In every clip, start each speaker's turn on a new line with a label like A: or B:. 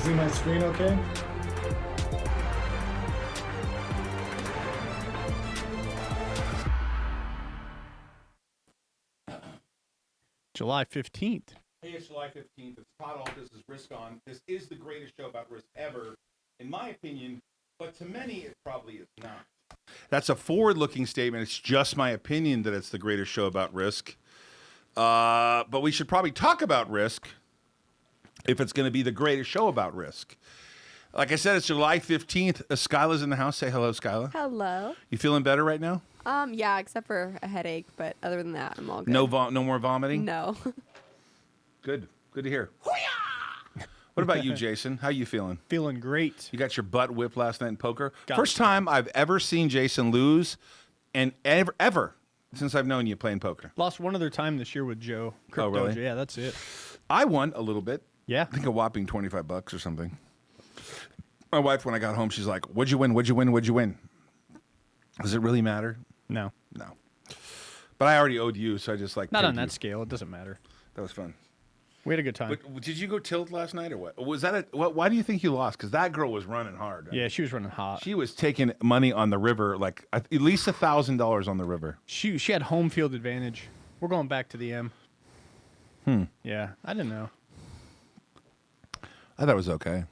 A: see my screen okay?
B: July 15th.
C: Hey, it's July 15th. It's Todd. Ault. This is Risk On. This is the greatest show about risk ever, in my opinion, but to many, it probably is not. That's a forward-looking statement. It's just my opinion that it's the greatest show about risk. But we should probably talk about risk if it's going to be the greatest show about risk. Like I said, it's July 15th. Skyla's in the house. Say hello, Skyla.
D: Hello.
C: You feeling better right now?
D: Yeah, except for a headache, but other than that, I'm all good.
C: No more vomiting?
D: No.
C: Good. Good to hear. What about you, Jason? How you feeling?
B: Feeling great.
C: You got your butt whipped last night in poker?
B: Got
C: First time I've ever seen Jason lose, and ever since I've known you playing poker.
B: Lost one other time this year with Joe. Crypto
C: really?
B: Joe. Yeah, that's it.
C: I won a little bit.
B: Yeah.
C: I think a whopping $25 or something. My wife, when I got home, she's like, "What'd you win? What'd you win? What'd you win?" Does it really matter?
B: No.
C: No. But I already owed you, so I just like
B: Not
C: paid
B: on that
C: you.
B: scale. It doesn't matter.
C: That was fun.
B: We had a good time.
C: But did you go tilt last night or what? Was that why do you think you lost? Because that girl was running hard.
B: Yeah, she was running hot.
C: She was taking money on the river, like at least $1,000 on the river.
B: She had home field advantage. We're going back to the M. Yeah, I didn't know.
C: I thought it was okay.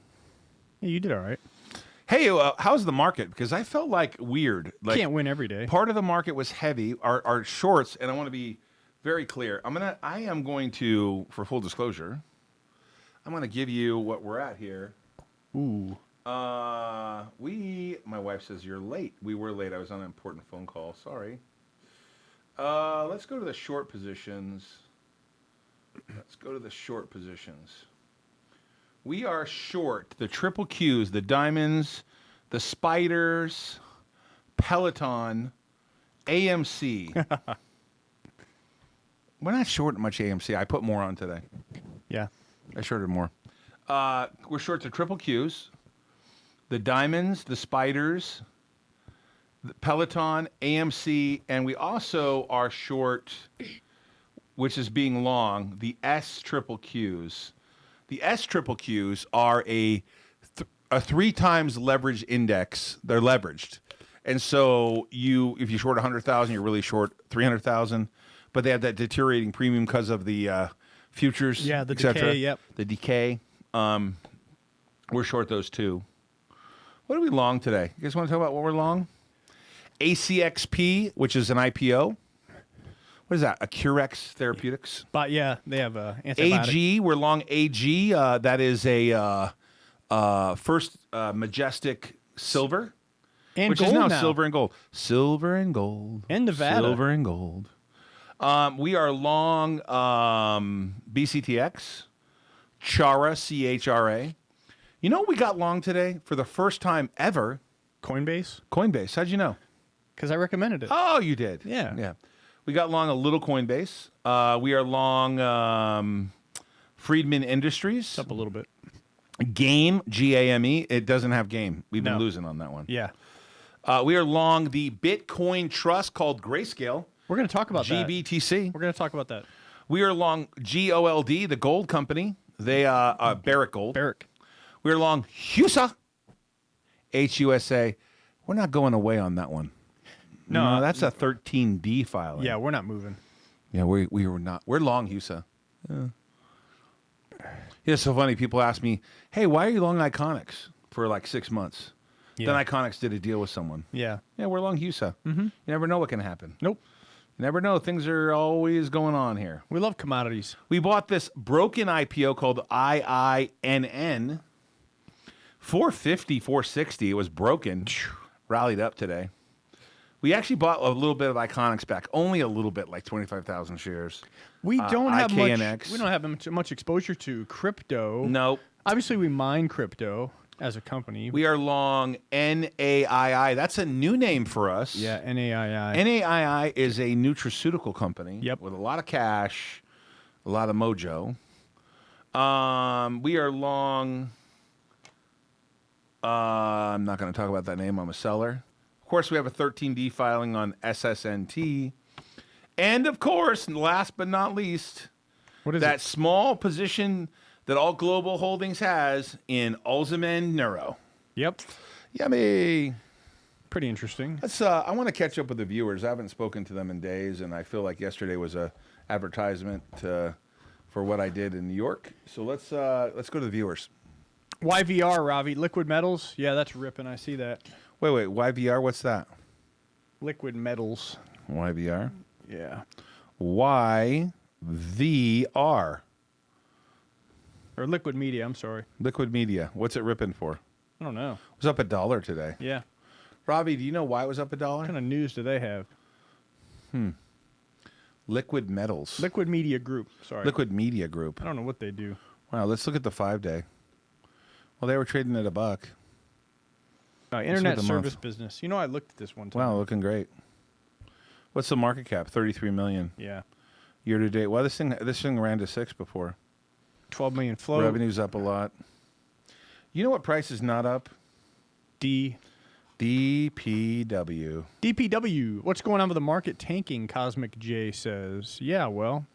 B: Yeah, you did all right.
C: Hey, how's the market? Because I felt like weird. Like
B: Can't win every day.
C: part of the market was heavy. Our shorts, and I want to be very clear. I am going to, for full disclosure, I'm going to give you what we're at here.
B: Ooh.
C: My wife says you're late. We were late. I was on an important phone call. Sorry. Let's go to the short positions. We are short the triple Qs, the diamonds, the spiders, Peloton, AMC. We're not short much AMC. I put more on today.
B: Yeah.
C: I shorted more. We're short the triple Qs, the diamonds, the spiders, the Peloton, AMC, and we also are short, which is being long, the S triple Qs. The S triple Qs are a 3 times leverage index. They're leveraged. And so if you short 100,000, you're really short 300,000. But they have that deteriorating premium because of the futures,
B: Yeah, the
C: et cetera.
B: decay, yep.
C: The decay. We're short those too. What are we long today? You guys want to talk about what we're long? ACXP, which is an IPO. What is that? A Curex Therapeutics?
B: But yeah, they have antibiotic.
C: AG, we're long AG. That is a first Majestic Silver,
B: And
C: which
B: gold
C: is now
B: now.
C: silver and gold. Silver and gold.
B: And Nevada.
C: Silver and gold. We are long BCTX, Chara, CHRA. You know what we got long today? For the first time ever,
B: Coinbase?
C: Coinbase. How'd you know?
B: Because I recommended it.
C: Oh, you did.
B: Yeah.
C: Yeah. We got long a little Coinbase. We are long Friedman Industries.
B: It's up a little bit.
C: Game, G-A-M-E. It doesn't have game. We've been
B: No.
C: losing on that one.
B: Yeah.
C: We are long the Bitcoin trust called Grayscale,
B: We're going to talk about that.
C: GBTC.
B: We're going to talk about that.
C: We are long GOLD, the gold company. They Barrick Gold.
B: Barrick.
C: We are long HUSA, HUSA. We're not going away on that one. No, that's a 13D filing.
B: Yeah, we're not moving.
C: Yeah, we were not. We're long HUSA. Yeah, it's so funny. People ask me, hey, why are you long Iconics for like 6 months?
B: Yeah.
C: Then Iconics did a deal with someone.
B: Yeah.
C: Yeah, we're long HUSA. You never know what can happen.
B: Nope.
C: You never know. Things are always going on here.
B: We love commodities.
C: We bought this broken IPO called IINN. 450, 460. It was broken. Rallied up today. We actually bought a little bit of Iconics back. Only a little bit, like 25,000 shares.
B: We don't have much.
C: IKNX.
B: We don't have much exposure to crypto.
C: Nope.
B: Obviously, we mine crypto as a company.
C: We are long NAII. That's a new name for us.
B: yeah, NAII.
C: NAII is a nutraceutical company.
B: Yep.
C: With a lot of cash, a lot of mojo. We are long. I'm not going to talk about that name. I'm a seller. Of course, we have a 13D filing on SSNT. And of course, last but not least,
B: What is
C: that
B: it?
C: small position, that Ault Global Holdings has in ALZN Neuro.
B: Yep.
C: Yummy.
B: Pretty interesting.
C: Let's. I want to catch up with the viewers. I haven't spoken to them in days, and I feel like yesterday was a advertisement for what I did in New York. So let's go to the viewers.
B: YVR, Ravi. Liquid metals. Yeah, that's ripping. I see that.
C: Wait. YVR. What's that?
B: Liquid metals.
C: YVR.
B: Yeah.
C: YVR.
B: Or liquid media. I'm sorry.
C: Liquid media. What's it ripping for?
B: I don't know.
C: It was up $1 today.
B: Yeah.
C: Robbie, do you know why it was up $1?
B: What kind of news do they have?
C: Liquid metals.
B: Liquid Media Group. Sorry.
C: Liquid Media Group.
B: I don't know what they do.
C: Wow, let's look at the 5-day. Well, they were trading at $1.
B: Internet
C: the
B: service
C: month.
B: business. You know, I looked at this one time.
C: Wow, looking great. What's the market cap? 33 million.
B: Yeah.
C: Year to date. Well, this thing ran to 6 before.
B: 12 million flow.
C: Revenue's up a lot. You know what price is not up? DPW.
B: DPW. What's going on with the market tanking? Cosmic J says. Yeah, well,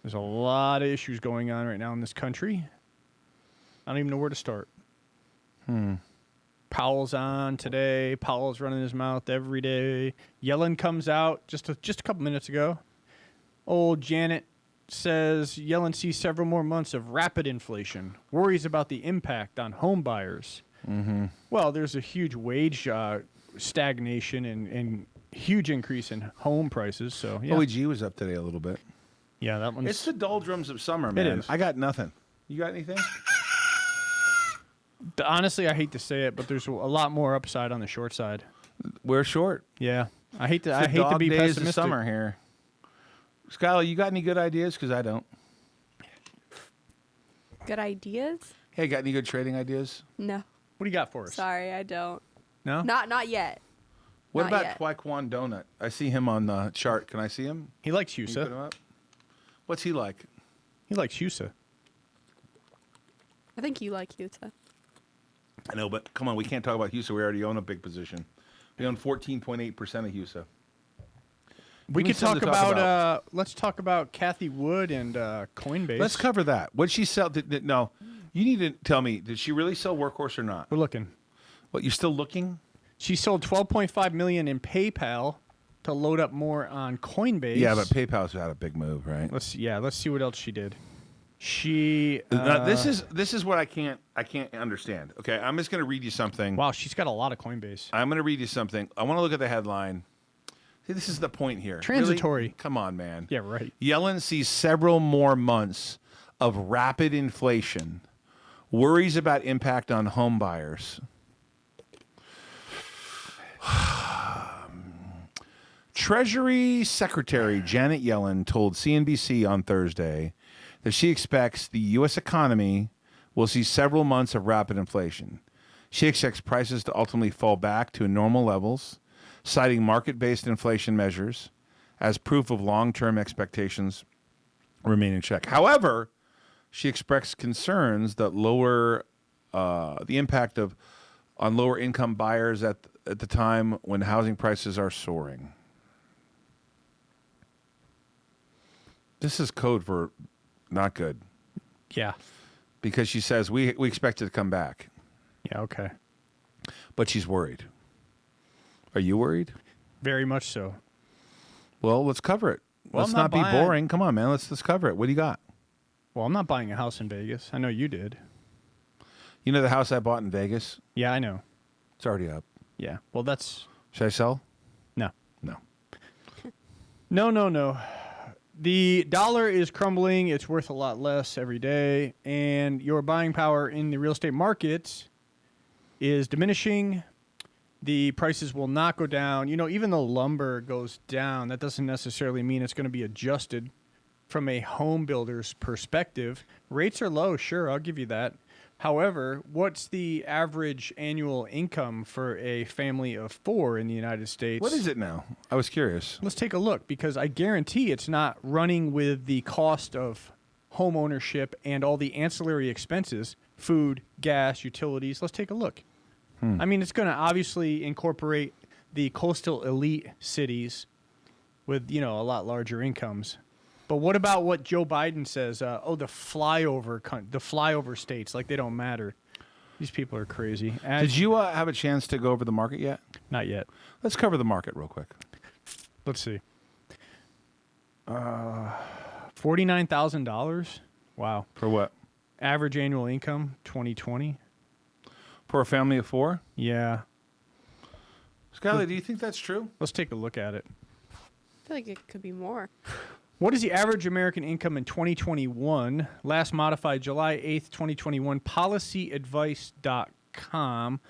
B: there's a lot of issues going on right now in this country. I don't even know where to start. Powell's on today. Powell's running his mouth every day. Yellen comes out just a couple minutes ago. Old Janet says Yellen sees several more months of rapid inflation. Worries about the impact on home buyers. Mm-hmm. Well, there's a huge wage stagnation and huge increase in home prices. So yeah,
C: OEG was up today a little bit.
B: yeah, that one's.
C: It's the doldrums of summer, man.
B: is.
C: I got nothing. You got anything?
B: Honestly, I hate to say it, but there's a lot more upside on the short side.
C: We're short.
B: Yeah, I hate to.
C: It's
B: I
C: the
B: hate to
C: dog
B: be
C: days
B: pessimistic.
C: of summer here. Skyla, you got any good ideas? Because I don't.
D: Good ideas?
C: Hey, got any good trading ideas?
D: No.
B: What do you got for us?
D: Sorry, I don't.
B: No.
D: Not yet.
C: What
D: Not
C: about
D: yet.
C: Taekwon Donut? I see him on the chart. Can I see him?
B: He likes
C: Can you put him
B: Husa.
C: up? What's he like?
B: He likes Husa.
D: I think you like Utah.
C: I know, but come on, we can't talk about Husa. We already own a big position. We own 14.8% of Husa.
B: We
C: me
B: could
C: something
B: talk
C: to talk
B: about. Let's talk about Cathie Wood and Coinbase.
C: Let's cover that. What she sell? No, you need to tell me. Did she really sell Workhorse or not?
B: We're looking.
C: What, you're still looking?
B: She sold 12.5 million in PayPal to load up more on Coinbase.
C: Yeah, but PayPal's had a big move, right?
B: let's see what else she did. She
C: Now, this is what I can't understand. Okay, I'm just going to read you something.
B: wow, she's got a lot of Coinbase.
C: I'm going to read you something. I want to look at the headline. See, this is the point here.
B: Transitory.
C: Really? Come on, man.
B: Yeah, right.
C: Yellen sees several more months of rapid inflation. Worries about impact on home buyers. Treasury Secretary Janet Yellen told CNBC on Thursday that she expects the U.S. economy will see several months of rapid inflation. She expects prices to ultimately fall back to normal levels, citing market-based inflation measures as proof of long-term expectations remain in check. However, she expressed concerns that the impact on lower-income buyers at the time when housing prices are soaring. This is code for not good,
B: Yeah.
C: because she says we expect it to come back,
B: Yeah, okay.
C: but she's worried. Are you worried?
B: Very much so.
C: Well, let's cover it.
B: Well,
C: Let's
B: I'm not
C: not be
B: buying-
C: boring. Come on, man. Let's cover it. What do you got?
B: Well, I'm not buying a house in Vegas. I know you did.
C: You know the house I bought in Vegas?
B: Yeah, I know.
C: It's already up.
B: Yeah. Well, that's
C: Should I sell?
B: no.
C: No.
B: No. The dollar is crumbling. It's worth a lot less every day. And your buying power in the real estate market is diminishing. The prices will not go down. You know, even though lumber goes down, that doesn't necessarily mean it's going to be adjusted from a home builder's perspective. Rates are low, sure, I'll give you that. However, what's the average annual income for a family of 4 in the United States?
C: What is it now? I was curious.
B: Let's take a look, because I guarantee it's not running with the cost of home ownership and all the ancillary expenses, food, gas, utilities. Let's take a look. I mean, it's going to obviously incorporate the coastal elite cities with, you know, a lot larger incomes. But what about what Joe Biden says? The flyover states, like they don't matter. These people are crazy.
C: Did you have a chance to go over the market yet?
B: Not yet.
C: Let's cover the market real quick.
B: Let's see. $49,000. Wow.
C: For what?
B: Average annual income 2020.
C: For a family of 4?
B: Yeah.
C: Skyla, do you think that's true?
B: Let's take a look at it.
D: I feel like it could be more.
B: What is the average American income in 2021? Last modified July 8th, 2021. Policyadvice.com.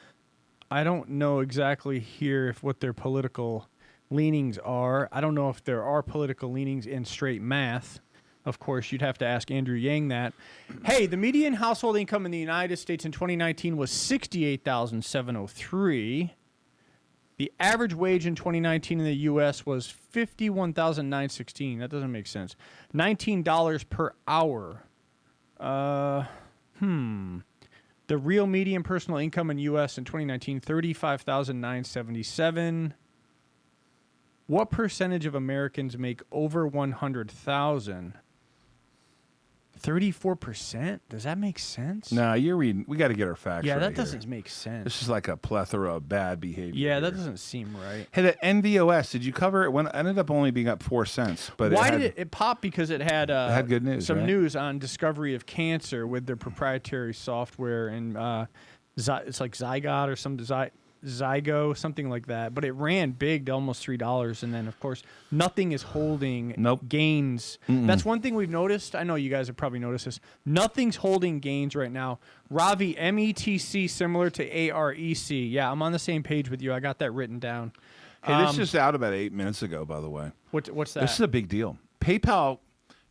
B: I don't know exactly here if what their political leanings are. I don't know if there are political leanings in straight math. Of course, you'd have to ask Andrew Yang that. Hey, the median household income in the United States in 2019 was $68,703. The average wage in 2019 in the U.S. was $51,916. That doesn't make sense. $19 per hour. The real median personal income in U.S. in 2019, $35,977. What percentage of Americans make over $100,000? 34%? Does that make sense?
C: No, you're reading. We got to get our facts
B: Yeah,
C: right
B: that
C: here.
B: doesn't make sense.
C: This is like a plethora of bad behavior.
B: Yeah, that
C: here.
B: doesn't seem right.
C: Hey, the NVOS, did you cover it? When it ended up only being up 4 cents. But
B: Why did it pop? Because it had
C: good news,
B: some
C: right?
B: news on discovery of cancer with their proprietary software and it's like Zygot or some Zygo, something like that. But it ran big to almost $3, and then of course nothing is holding gains. That's one thing we've noticed. I know you guys have probably noticed this. Nothing's holding gains right now. Ravi, METC similar to AREC. Yeah, I'm on the same page with you. I got that written down.
C: Hey, this is just out about 8 minutes ago, by the way.
B: What's that?
C: This is a big deal. PayPal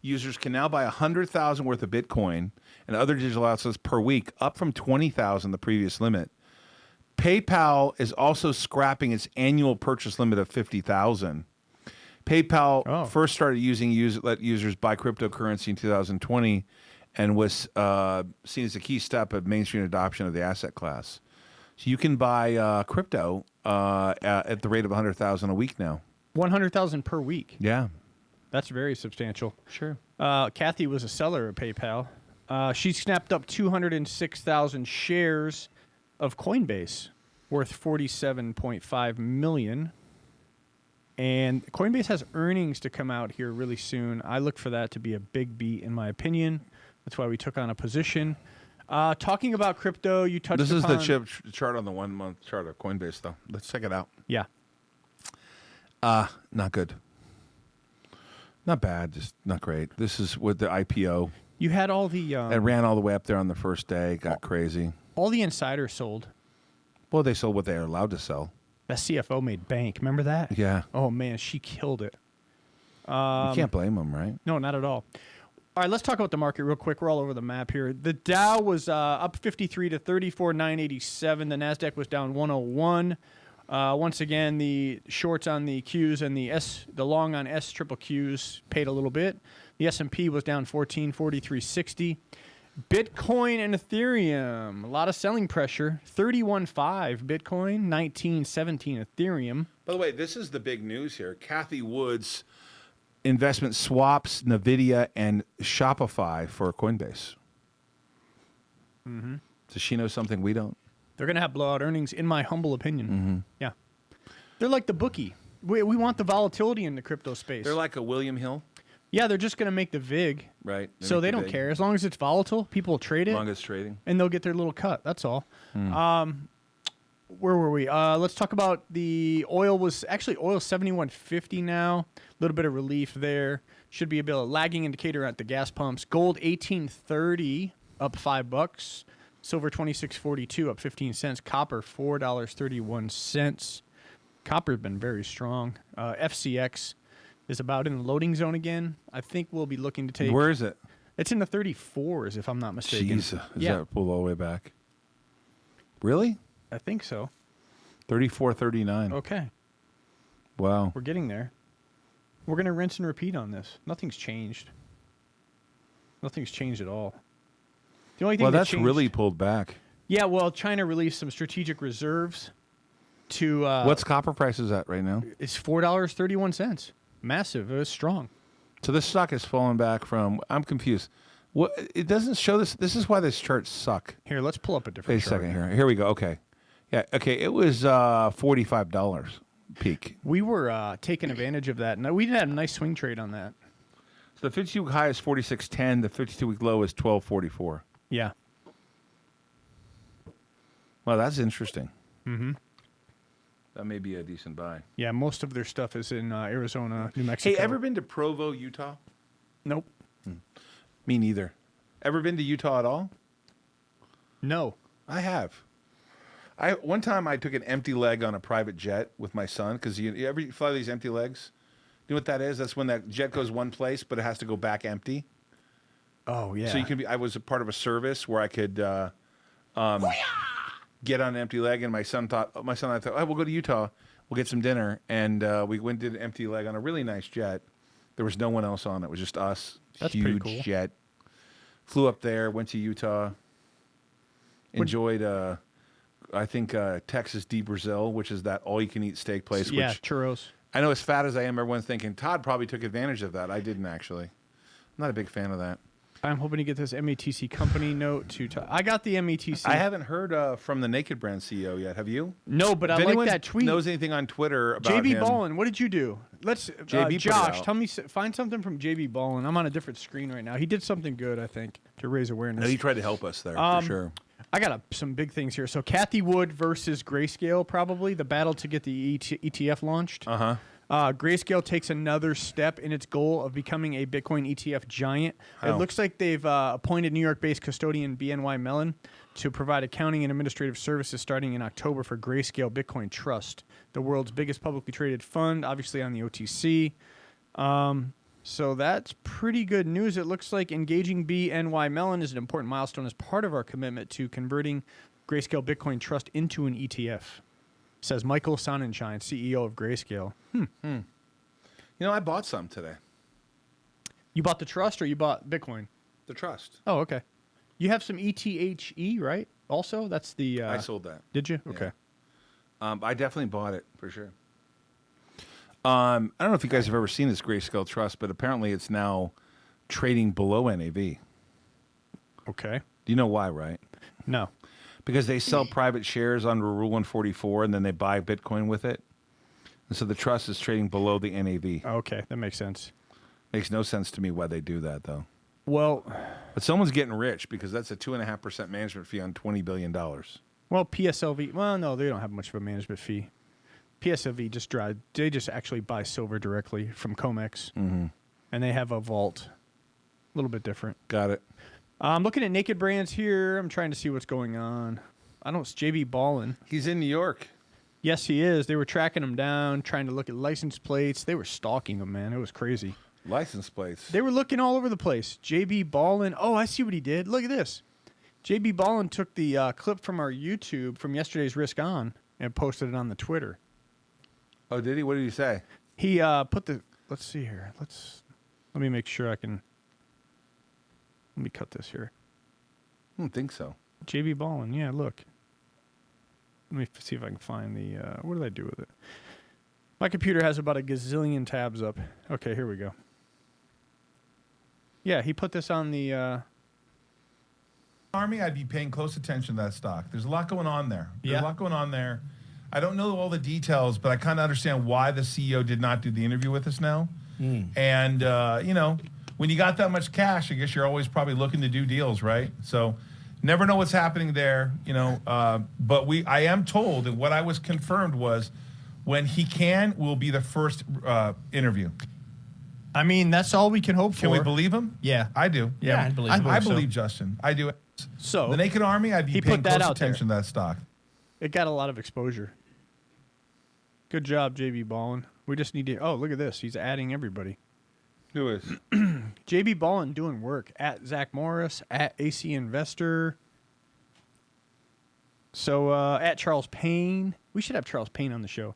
C: users can now buy 100,000 worth of Bitcoin and other digital assets per week, up from 20,000, the previous limit. PayPal is also scrapping its annual purchase limit of 50,000. PayPal first started let users buy cryptocurrency in 2020 and was seen as a key step of mainstream adoption of the asset class. So you can buy crypto at the rate of 100,000 a week now.
B: 100,000 per week.
C: Yeah.
B: That's very substantial.
C: Sure.
B: Cathie was a seller of PayPal. She snapped up 206,000 shares of Coinbase, worth $47.5 million. And Coinbase has earnings to come out here really soon. I look for that to be a big beat, in my opinion. That's why we took on a position. Talking about crypto, you touched
C: This is
B: upon...
C: the chart on the 1 month chart of Coinbase, though. Let's check it out.
B: Yeah.
C: Not good. Not bad, just not great. This is with the IPO.
B: You had all the...
C: It ran all the way up there on the first day, got crazy.
B: All the insiders sold.
C: Well, they sold what they are allowed to sell.
B: That CFO made bank. Remember that?
C: Yeah.
B: Oh, man, she killed it.
C: You can't blame them, right?
B: No, not at all. All right, let's talk about the market real quick. We're all over the map here. The Dow was up 53 to 34,987. The NASDAQ was down 101. Once again, the shorts on the Qs and the long on S triple Qs paid a little bit. The S&P was down 14, 43.60. Bitcoin and Ethereum, a lot of selling pressure. 31.5 Bitcoin, 19.17 Ethereum.
C: By the way, this is the big news here. Cathie Wood's investment swaps NVIDIA and Shopify for Coinbase.
B: Mm-hmm.
C: Does she know something we don't?
B: They're going to have blowout earnings, in my humble opinion. Yeah. They're like the bookie. We want the volatility in the crypto space.
C: They're like a William Hill.
B: Yeah, they're just going to make the VIG.
C: Right.
B: So they don't care. As long as it's volatile, people will trade it.
C: As long as it's trading.
B: And they'll get their little cut. That's all. Where were we? Let's talk about the oil. Oil's 71.50 now. A little bit of relief there. Should be a bit of a lagging indicator at the gas pumps. Gold 18.30, up $5. Silver 26.42, up 15 cents. Copper $4.31. Copper's been very strong. FCX is about in the loading zone again. I think we'll be looking to take...
C: Where is it?
B: It's in the 34s, if I'm not mistaken.
C: Jeez. Is that pulled all the way back? Really?
B: I think so.
C: 34.39.
B: Okay.
C: Wow.
B: We're getting there. We're going to rinse and repeat on this. Nothing's changed. Nothing's changed at all. The only thing
C: Well,
B: that
C: that's
B: changed,
C: really pulled back.
B: Yeah, well, China released some strategic reserves to...
C: What's copper prices at right now?
B: It's $4.31. Massive. It was strong.
C: So this stock has fallen back from. I'm confused. What it doesn't show this. This is why this charts suck.
B: Here, let's pull up a different
C: Wait a
B: chart.
C: second here. Here we go. Okay. Yeah. Okay. It was $45 peak.
B: We were taking advantage of that. No, we did have a nice swing trade on that.
C: So the 52-week high is 46.10. The 52-week low is 12.44.
B: Yeah.
C: Well, that's interesting.
B: Mm-hmm.
C: That may be a decent buy.
B: Yeah, most of their stuff is in Arizona, New Mexico.
C: Hey, ever been to Provo, Utah?
B: Nope.
C: Me neither. Ever been to Utah at all?
B: No.
C: I have. One time I took an empty leg on a private jet with my son because you ever fly these empty legs? You know what that is? That's when that jet goes one place, but it has to go back empty.
B: Oh yeah.
C: So you can be. I was a part of a service where I could get on an empty leg, and my son and I thought, oh, we'll go to Utah, we'll get some dinner, and we went and did an empty leg on a really nice jet. There was no one else on it. It was just us.
B: That's pretty
C: huge
B: cool.
C: jet. Flew up there, went to Utah. Enjoyed, I think, Texas de Brazil, which is that all-you-can-eat steak place.
B: Yeah,
C: Which
B: churros.
C: I know as fat as I am, everyone's thinking, Todd probably took advantage of that. I didn't, actually. I'm not a big fan of that.
B: I'm hoping to get this MCTC company note to. I got the MCTC.
C: I haven't heard from the Naked Brand CEO yet. Have you?
B: No, but I like that tweet.
C: Knows anything on Twitter about
B: JB
C: him?
B: Ballin, what did you do? Let's
C: JB put it
B: Josh,
C: out.
B: tell me find something from JB Ballin. I'm on a different screen right now. He did something good, I think, to raise awareness.
C: No, he tried to help us there, for sure.
B: I got some big things here. So Cathie Wood versus Grayscale, probably the battle to get the ETF launched.
C: Uh-huh.
B: Grayscale takes another step in its goal of becoming a Bitcoin ETF giant. It
C: Oh.
B: looks like they've appointed New York-based custodian BNY Mellon to provide accounting and administrative services starting in October for Grayscale Bitcoin Trust, the world's biggest publicly traded fund, obviously on the OTC. So that's pretty good news. It looks like engaging BNY Mellon is an important milestone as part of our commitment to converting Grayscale Bitcoin Trust into an ETF, says Michael Sonnenschein, CEO of Grayscale.
C: You know, I bought some today.
B: You bought the trust or you bought Bitcoin?
C: The trust.
B: Oh, okay. You have some ETHE, right? Also, that's the.
C: I sold that.
B: Did you?
C: Yeah.
B: Okay.
C: I definitely bought it, for sure. I don't know if you guys have ever seen this Grayscale Trust, but apparently it's now trading below NAV.
B: Okay.
C: Do you know why, right?
B: No.
C: Because they sell private shares under Rule 144, and then they buy Bitcoin with it. And so the trust is trading below the NAV.
B: Okay, that makes sense.
C: Makes no sense to me why they do that, though.
B: Well,
C: But someone's getting rich because that's a 2.5% management fee on $20 billion.
B: PSLV. Well, no, they don't have much of a management fee. PSLV just drive. They just actually buy silver directly from COMEX, and they have a vault. A little bit different.
C: Got it.
B: I'm looking at Naked Brands here. I'm trying to see what's going on. I don't. It's JB Ballin.
C: He's in New York.
B: Yes, he is. They were tracking him down, trying to look at license plates. They were stalking him, man. It was crazy.
C: License plates.
B: They were looking all over the place. JB Ballin. Oh, I see what he did. Look at this. JB Ballin took the clip from our YouTube from yesterday's Risk On and posted it on the Twitter.
C: Oh, did he? What did he say?
B: He put the. Let's see here. Let me make sure I can. Let me cut this here.
C: I don't think so.
B: JB Ballin. Yeah, look. Let me see if I can find the. What did I do with it? My computer has about a gazillion tabs up. Okay, here we go. Yeah, he put this on the.
A: Army, I'd be paying close attention to that stock. There's a lot going on there. There's
B: Yeah.
A: a lot going on there. I don't know all the details, but I kind of understand why the CEO did not do the interview with us now. And, you know, when you got that much cash, I guess you're always probably looking to do deals, right? So never know what's happening there, you know. But I am told, and what I was confirmed was when he will be the first interview.
B: I mean, that's all we can hope for.
A: Can we believe him?
B: Yeah.
A: I do.
B: Yeah,
E: I believe
A: I
B: so.
A: believe Justin. I do.
B: So
A: The Naked Army, I'd be
B: he
A: paying
B: put that
A: close
B: out there.
A: attention to that stock.
B: It got a lot of exposure. Good job, JB Ballin. We just need to. Oh, look at this. He's adding everybody.
C: Who is?
B: JB Ballin doing work at Zach Morris, at AC Investor. So at Charles Payne. We should have Charles Payne on the show.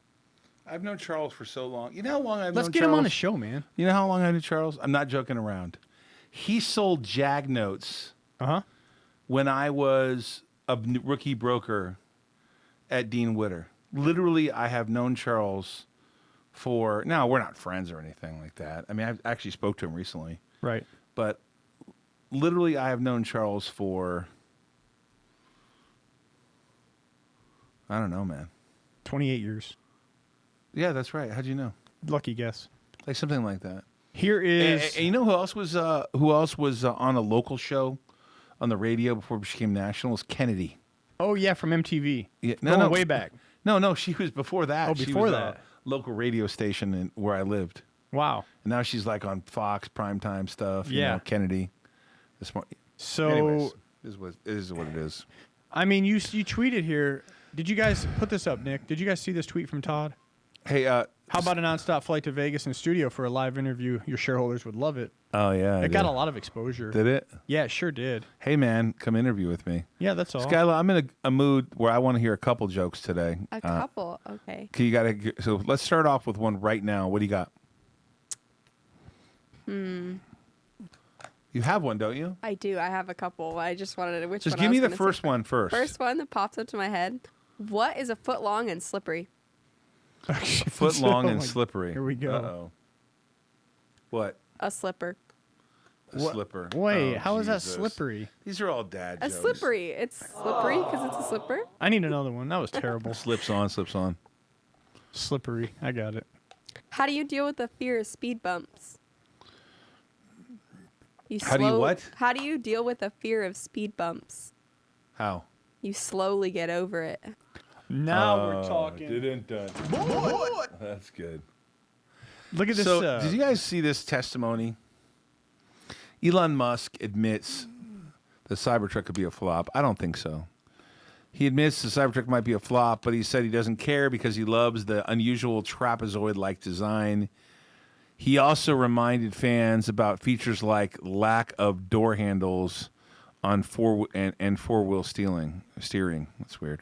C: I've known Charles for so long. You know how long I've
B: Let's
C: known
B: get
C: Charles?
B: him on the show, man.
C: You know how long I knew Charles? I'm not joking around. He sold JAG notes
B: Uh-huh.
C: when I was a rookie broker at Dean Witter. Literally, I have known Charles for. Now we're not friends or anything like that. I mean, I actually spoke to him recently,
B: Right.
C: but literally, I have known Charles for. I don't know, man.
B: 28 years.
C: Yeah, that's right. How'd you know?
B: Lucky guess.
C: Like something like that.
B: Here is.
C: And you know who else was on a local show on the radio before it became national? It was Kennedy.
B: Oh yeah, from MTV.
C: Yeah,
B: Going way back.
C: No, she was before that.
B: Oh,
C: She
B: before
C: was
B: that.
C: a local radio station where I lived.
B: Wow.
C: And now she's like on Fox primetime stuff. You
B: Yeah.
C: know, Kennedy.
B: So,
C: anyways, it is what it is.
B: I mean, you tweeted here. Did you guys put this up, Nick? Did you guys see this tweet from Todd?
C: Hey,
B: How about a nonstop flight to Vegas in studio for a live interview? Your shareholders would love it.
C: oh yeah,
B: It got a lot of exposure.
C: Did it?
B: Yeah, it sure did.
C: Hey man, come interview with me.
B: Yeah, that's all.
C: Skyla, I'm in a mood where I want to hear a couple jokes today.
D: A couple. Okay.
C: So let's start off with one right now. What do you got? You have one, don't you?
D: I do. I have a couple. I just wanted to. Which
C: Just
D: one I
C: give me
D: was
C: the
D: gonna
C: first
D: say.
C: one first.
D: First one that pops up to my head. What is a foot long and slippery?
C: Foot long
B: Oh
C: and
B: my-
C: slippery.
B: Here we go.
C: Uh-oh. What?
D: A slipper.
C: A slipper.
B: Wait,
C: Oh,
B: how is that
C: Jesus.
B: slippery?
C: These are all dad
D: A
C: jokes.
D: slippery. It's slippery because it's a slipper.
B: I need another one. That was terrible.
C: Slips on, slips on.
B: Slippery. I got it.
D: How do you deal with the fear of speed bumps?
C: How do you what?
D: How do you deal with the fear of speed bumps?
C: How?
D: You slowly get over it.
B: Now we're talking.
C: Didn't. That's good.
B: Look at this.
C: So, did you guys see this testimony? Elon Musk admits the Cybertruck could be a flop. I don't think so. He admits the Cybertruck might be a flop, but he said he doesn't care because he loves the unusual trapezoid-like design. He also reminded fans about features like lack of door handles on four-wheel steering. That's weird.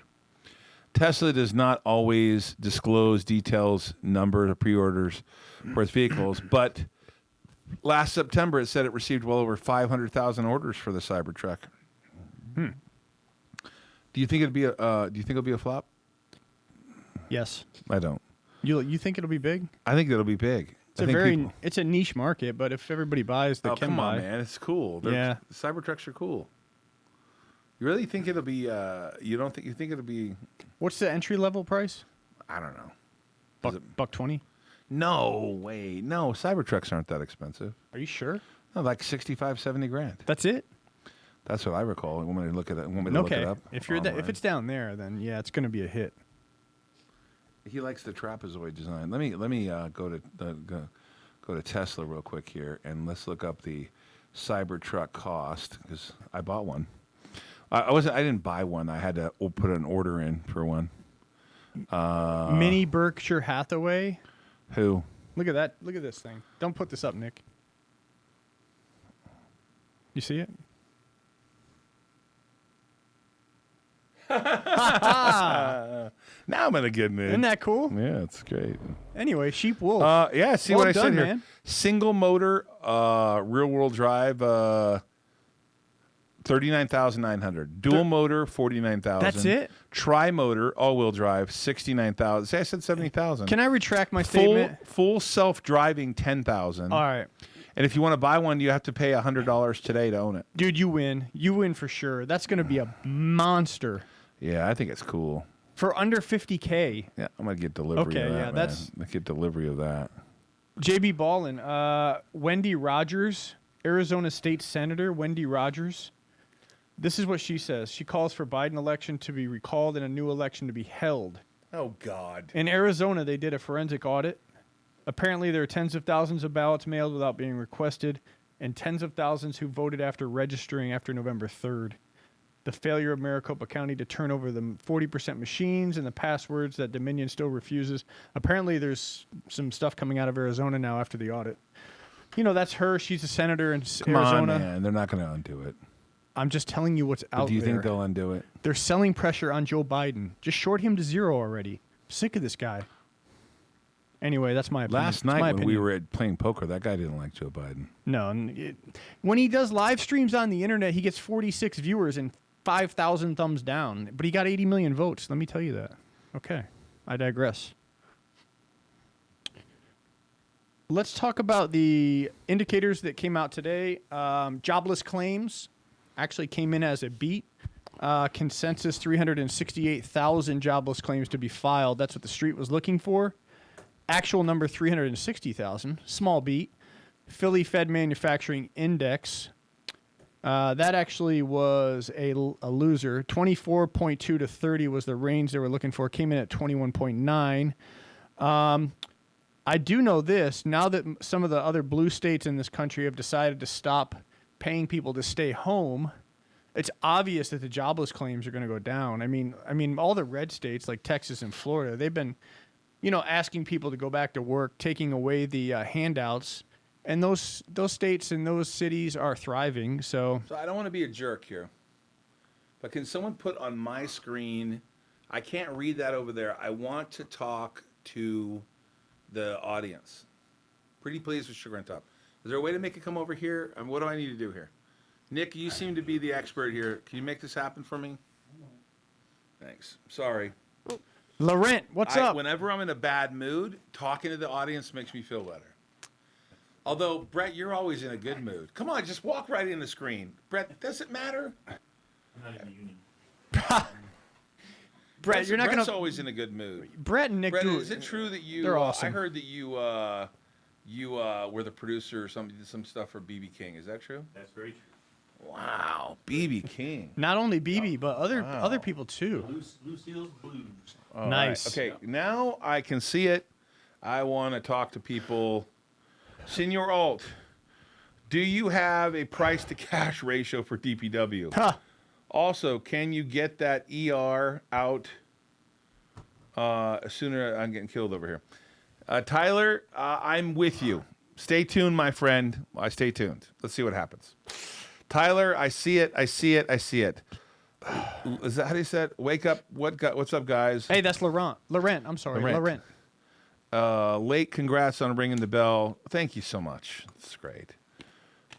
C: Tesla does not always disclose details, numbers of pre-orders for its vehicles, but last September it said it received well over 500,000 orders for the Cybertruck. Do you think it'll be a flop?
B: Yes.
C: I don't.
B: You think it'll be big?
C: I think it'll be big.
B: It's a niche market, but if everybody buys, they
C: Oh,
B: can
C: come
B: buy.
C: on, man! It's cool.
B: Yeah.
C: Cybertrucks are cool. You really think it'll be? You think it'll be?
B: What's the entry level price?
C: I don't know.
B: $120.
C: No way. No, Cybertrucks aren't that expensive.
B: Are you sure?
C: No, like 65, 70 grand.
B: That's it.
C: That's what I recall. Want me to look at it? Want me to look
B: Okay.
C: it up?
B: If if it's down there, then yeah, it's going to be a hit.
C: He likes the trapezoid design. Let me go to Tesla real quick here, and let's look up the Cybertruck cost because I bought one. I didn't buy one. I had to put an order in for one.
B: Mini Berkshire Hathaway.
C: Who?
B: Look at that. Look at this thing. Don't put this up, Nick. You see it?
C: Now I'm in a good mood.
B: Isn't that cool?
C: Yeah, it's great.
B: Anyway, Sheep Wolf.
C: Yeah, see
B: Well
C: what I
B: done,
C: said here.
B: man.
C: Single motor, rear wheel drive, 39,900. Dual motor, 49,000.
B: That's it?
C: Tri motor, all wheel drive, 69,000. Say I said 70,000.
B: Can I retract my statement?
C: Full self driving, 10,000.
B: All right.
C: And if you want to buy one, you have to pay $100 today to own it.
B: Dude, you win. You win for sure. That's going to be a monster.
C: Yeah, I think it's cool.
B: For under $50K.
C: Yeah, I'm gonna get delivery.
B: Okay,
C: of that,
B: yeah,
C: man.
B: that's-
C: I get delivery of that.
B: JB Ballin, Wendy Rogers, Arizona State Senator Wendy Rogers. This is what she says. She calls for Biden election to be recalled and a new election to be held.
C: Oh God.
B: In Arizona, they did a forensic audit. Apparently, there are tens of thousands of ballots mailed without being requested, and tens of thousands who voted after registering after November 3rd. The failure of Maricopa County to turn over the 40% machines and the passwords that Dominion still refuses. Apparently, there's some stuff coming out of Arizona now after the audit. You know, that's her. She's a senator in
C: Come
B: Arizona.
C: on, man. They're not gonna undo it.
B: I'm just telling you what's
C: But
B: out
C: do you
B: there.
C: think they'll undo it?
B: They're selling pressure on Joe Biden. Just short him to zero already. I'm sick of this guy. Anyway, that's my opinion.
C: Last
B: It's my
C: night when we
B: opinion.
C: were playing poker, that guy didn't like Joe Biden.
B: No, when he does live streams on the internet, he gets 46 viewers and 5,000 thumbs down. But he got 80 million votes. Let me tell you that. Okay, I digress. Let's talk about the indicators that came out today. Jobless claims actually came in as a beat. Consensus 368,000 jobless claims to be filed. That's what the street was looking for. Actual number 360,000, small beat. Philly Fed Manufacturing Index, that actually was a loser. 24.2 to 30 was the range they were looking for. Came in at 21.9. I do know this. Now that some of the other blue states in this country have decided to stop paying people to stay home, it's obvious that the jobless claims are going to go down. I mean, all the red states like Texas and Florida, they've been, asking people to go back to work, taking away the handouts, and those states and those cities are thriving. So
C: I don't want to be a jerk here, but can someone put on my screen? I can't read that over there. I want to talk to the audience. Pretty please with sugar on top. Is there a way to make it come over here? And what do I need to do here? Nick, you seem to be the expert here. Can you make this happen for me? Thanks. Sorry.
B: Laurent, what's up?
C: Whenever I'm in a bad mood, talking to the audience makes me feel better. Although, Brett, you're always in a good mood. Come on, just walk right in the screen. Brett, does it matter?
E: I'm not in the union.
B: Brett, you're not going
C: Brett's
B: to.
C: always in a good mood.
B: Brett and Nick
C: Brett,
B: do.
C: is it true that you?
B: They're awesome.
C: I heard that you were the producer or something, did some stuff for BB King. Is that true?
E: That's very true.
C: Wow, BB King.
B: Not only BB, but other people too.
E: Lucille's Blues.
C: All
B: Nice.
C: right. Okay, now I can see it. I want to talk to people. Senor Ault, do you have a price to cash ratio for DPW?
B: Huh.
C: Also, can you get that ER out sooner? I'm getting killed over here. Tyler, I'm with you. Stay tuned, my friend. I stay tuned. Let's see what happens. Tyler, I see it. I see it. I see it. Is that how you said? Wake up. What's up, guys?
B: Hey, that's Laurent. I'm sorry.
C: Laurent. Late congrats on ringing the bell. Thank you so much. That's great.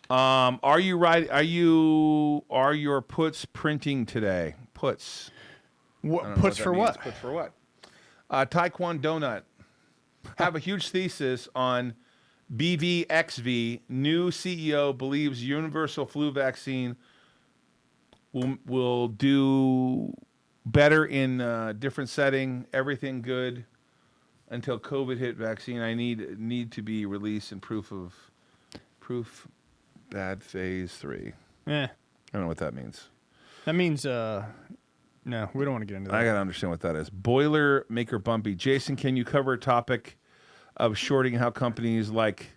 C: Are you right? Are your puts printing today? Puts.
B: Puts for what?
C: Puts for what? Taekwon Donut. Have a huge thesis on BVXV. New CEO believes universal flu vaccine will do better in different setting. Everything good until COVID hit. Vaccine I need to be released in proof bad phase 3.
B: Yeah.
C: I don't know what that means.
B: That means no, we don't want to get into that.
C: I gotta understand what that is. Boiler maker bumpy. Jason, can you cover a topic of shorting? How companies like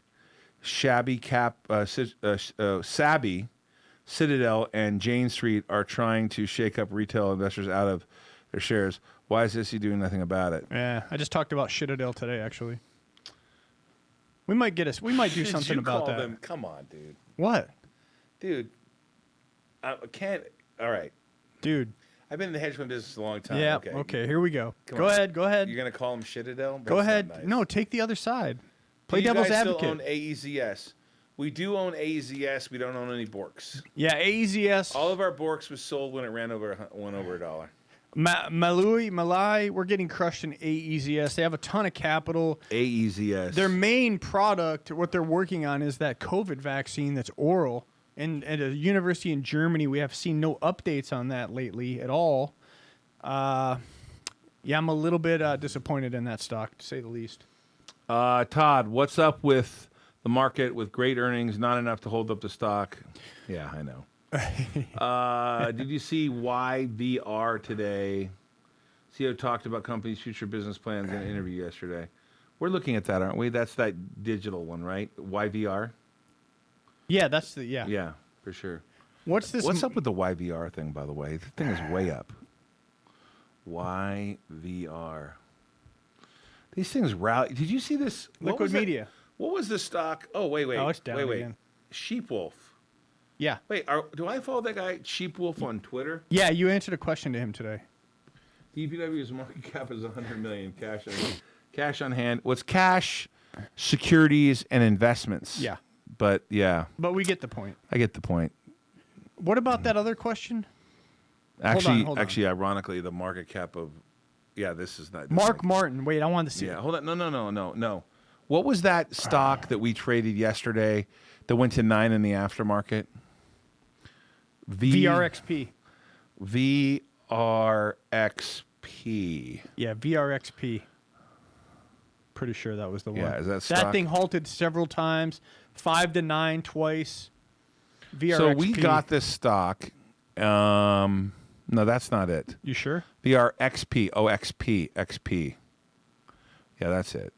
C: Sabby, Citadel, and Jane Street are trying to shake up retail investors out of their shares. Why is ISI doing nothing about it?
B: Yeah, I just talked about Citadel today. Actually, we might do something about that.
C: Them? Come on, dude.
B: What?
C: Dude, I can't. All right,
B: dude.
C: I've been in the hedge fund business a long time.
B: Yeah. Okay. Here we go. Go ahead.
C: You're gonna call them Citadel?
B: Go ahead.
C: Nice.
B: No, take the other side. Play
C: Do you
B: devil's
C: guys
B: advocate.
C: Still own AEZS. We do own AEZS. We don't own any Borks.
B: Yeah, AEZS.
C: All of our Borks was sold when it went over $1.
B: Malai, we're getting crushed in AEZS. They have a ton of capital.
C: AEZS.
B: Their main product, what they're working on, is that COVID vaccine that's oral. And at a university in Germany, we have seen no updates on that lately at all. Yeah, I'm a little bit disappointed in that stock, to say the least.
C: Todd, what's up with the market with great earnings, not enough to hold up the stock? Yeah, I know. Did you see YVR today? CEO talked about companies' future business plans in an interview yesterday. We're looking at that, aren't we? That's that digital one, right? YVR?
B: Yeah, that's the, yeah.
C: Yeah, for sure.
B: What's
C: up with the YVR thing, by the way? The thing is way up. YVR. These things rally. Did you see this?
B: Liquid Media.
C: What was the stock? Oh, wait.
B: Oh, it's down
C: wait.
B: again.
C: Sheepwolf.
B: Yeah.
C: Wait, do I follow that guy Sheepwolf on Twitter?
B: Yeah, you answered a question to him today.
C: DPW's market cap is $100 million. Cash on hand. What's cash, securities, and investments?
B: Yeah.
C: But yeah.
B: But we get the point.
C: I get the point.
B: What about that other question?
C: Actually,
B: hold on.
C: Ironically, the market cap of this is not.
B: Mark Martin. Wait, I wanted to see.
C: Yeah,
B: it.
C: hold on. No. What was that stock that we traded yesterday that went to 9 in the aftermarket?
B: VRXP.
C: VRXP.
B: Yeah, VRXP. Pretty sure that was the one.
C: Yeah, is that
B: That
C: stock?
B: thing halted several times, 5 to 9 twice. VRXP.
C: So we got this stock. No, that's not it.
B: You sure?
C: VRXP. Oh, XP. XP. Yeah, that's it.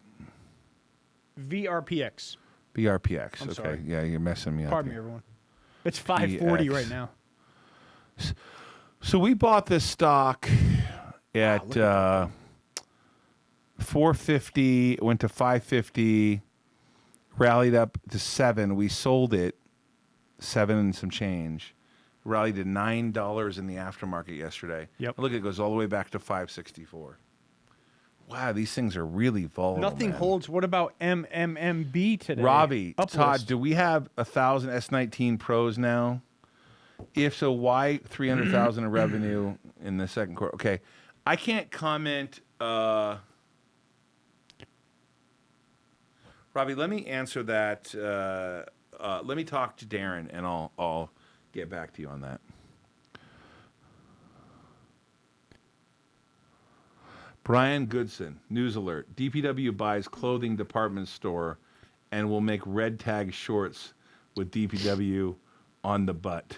B: VRPX.
C: VRPX.
B: I'm
C: okay.
B: sorry.
C: Yeah, you're messing me up.
B: Pardon me,
C: here.
B: everyone. It's 540
C: VX.
B: right now.
C: So we bought this stock at 450, went to 550, rallied up to 7. We sold it 7 and some change. Rallied to $9 in the aftermarket yesterday.
B: Yep.
C: Look, it goes all the way back to 564. Wow, these things are really volatile.
B: Nothing
C: man.
B: holds. What about MMMB today?
C: Robbie,
B: Uplist.
C: Todd, do we have 1,000 S19 Pros now? If so, why 300,000 in revenue in the second quarter? Okay, I can't comment. Robbie, let me answer that. Let me talk to Darren, and I'll get back to you on that. Brian Goodson, news alert. DPW buys clothing department store and will make red tag shorts with DPW on the butt.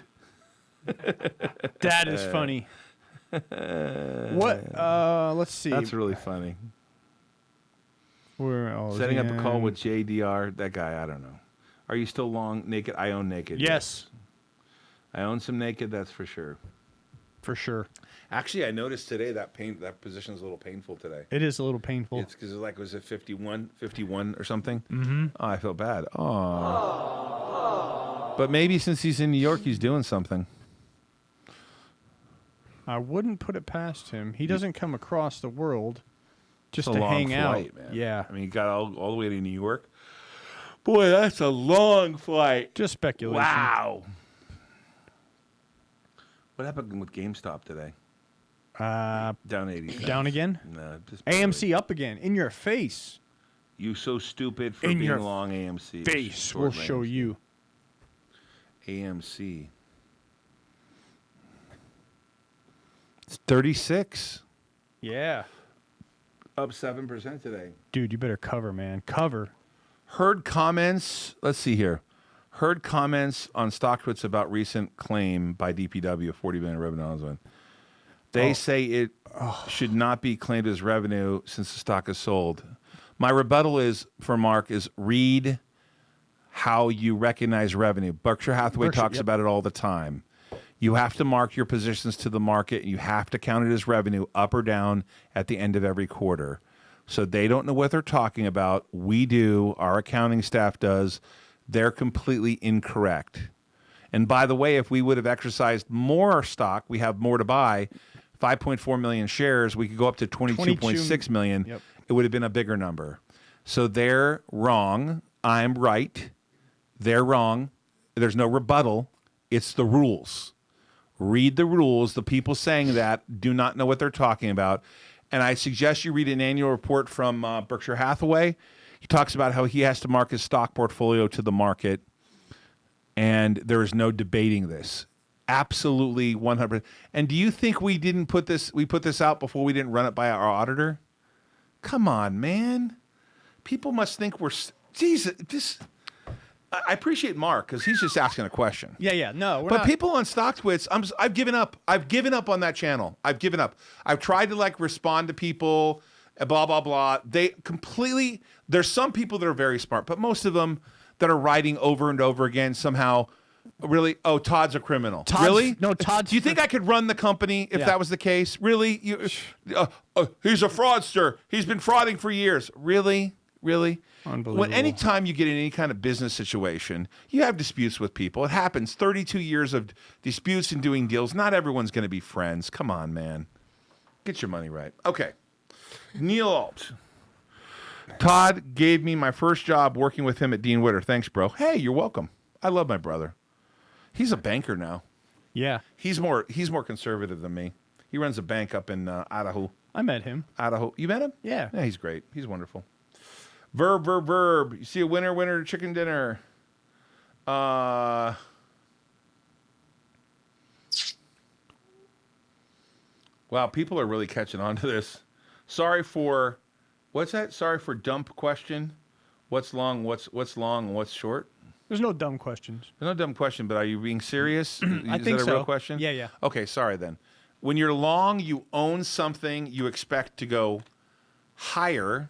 B: That is funny. What? Let's see.
C: That's really funny.
B: Where else?
C: Setting up a call with JDR. That guy, I don't know. Are you still long naked? I own naked.
B: Yes,
C: I own some naked, that's for sure.
B: for sure.
C: Actually, I noticed today that position is a little painful today.
B: It is a little painful.
C: It's because it was it 51 or something? Mm-hmm. Oh, I felt bad. Oh. But maybe since he's in New York, he's doing something.
B: I wouldn't put it past him. He doesn't come across the world just
C: It's a
B: to
C: long
B: hang
C: flight,
B: out.
C: man.
B: Yeah,
C: I mean, he got all the way to New York. Boy, that's a long flight.
B: just speculation.
C: Wow. What happened with GameStop today? Down 80 cents.
B: Down again.
C: No, just
B: AMC up again. In your face.
C: You so stupid for
B: In
C: being
B: your
C: long AMC.
B: Face.
C: Short
B: We'll
C: range.
B: show you.
C: AMC. It's 36.
B: Yeah.
C: Up 7% today.
B: Dude, you better cover, man. Cover.
C: Heard comments. Let's see here. Heard comments on Stocktwits about recent claim by DPW of $40 million revenue on ALZN. They say it should not be claimed as revenue since the stock is sold. My rebuttal is for Mark is read how you recognize revenue. Berkshire Hathaway talks about it all the time. You have to mark your positions to the market. And you have to count it as revenue up or down at the end of every quarter. So they don't know what they're talking about. We do. Our accounting staff does. They're completely incorrect. And by the way, if we would have exercised more stock, we have more to buy, 5.4 million shares, we could go up to 22.6 million.
B: Yep.
C: It would have been a bigger number. So they're wrong. I'm right. They're wrong. There's no rebuttal. It's the rules. Read the rules. The people saying that do not know what they're talking about. And I suggest you read an annual report from Berkshire Hathaway. He talks about how he has to mark his stock portfolio to the market, and there is no debating this. Absolutely 100%. And do you think we didn't put this? We put this out before we didn't run it by our auditor? Come on, man. People must think we're Jesus. This. I appreciate Mark because he's just asking a question.
B: Yeah. No, we're
C: But
B: not.
C: people on Stocktwits, I've given up. I've given up on that channel. I've given up. I've tried to respond to people, blah, blah, blah. They completely, there's some people that are very smart, but most of them that are writing over and over again somehow really, oh, Todd's a criminal. Really?
B: No, Todd's.
C: Do you think I could run the company if
B: Yeah.
C: that was the case? Really? He's a fraudster. He's been frauding for years. Really? Really?
B: Unbelievable.
C: Anytime you get in any kind of business situation, you have disputes with people. It happens. 32 years of disputes and doing deals. Not everyone's going to be friends. Come on, man. Get your money right. Okay. Neil Ault. Todd gave me my first job working with him at Dean Witter. Thanks, bro. Hey, you're welcome. I love my brother. He's a banker now.
B: Yeah.
C: He's more conservative than me. He runs a bank up in Idaho.
B: I met him.
C: Idaho. You met him?
B: Yeah.
C: Yeah, he's great. He's wonderful. Verb. You see a winner, chicken dinner. Wow, people are really catching on to this. Sorry for, what's that? Sorry for dump question. What's long, what's long, and what's short?
B: There's no dumb questions.
C: There's no dumb question, but are you being serious?
B: I
C: Is
B: think
C: that a
B: so.
C: real question?
B: Yeah.
C: Okay, sorry then. When you're long, you own something you expect to go higher.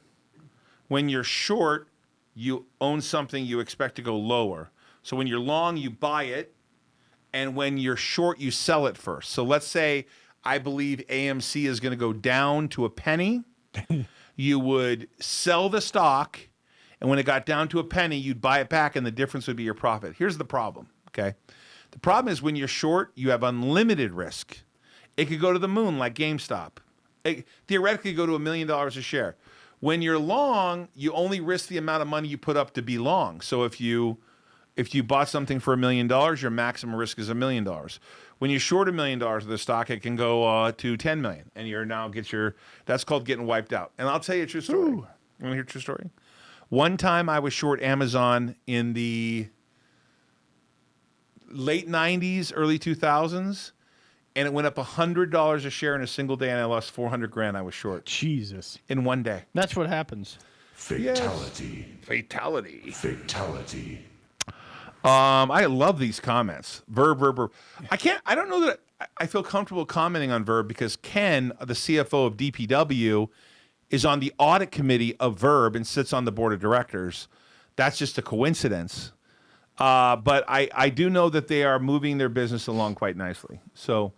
C: When you're short, you own something you expect to go lower. So when you're long, you buy it. And when you're short, you sell it first. So let's say I believe AMC is going to go down to a penny. You would sell the stock. And when it got down to a penny, you'd buy it back, and the difference would be your profit. Here's the problem, okay? The problem is when you're short, you have unlimited risk. It could go to the moon like GameStop. It theoretically go to $1 million a share. When you're long, you only risk the amount of money you put up to be long. So if you bought something for $1 million, your maximum risk is $1 million. When you're short $1 million of the stock, it can go to 10 million, and you're now that's called getting wiped out. And I'll tell you a true story. You want to hear a true story? One time I was short Amazon in the late 90s, early 2000s, and it went up $100 a share in a single day, and I lost 400 grand. I was short
B: Jesus.
C: in one day.
B: That's what happens.
F: Fatality.
C: Fatality.
F: Fatality.
C: I love these comments. Verb. I don't know that I feel comfortable commenting on Verb because Ken, the CFO of DPW, is on the audit committee of VERB and sits on the board of directors. That's just a coincidence. But I do know that they are moving their business along quite nicely. So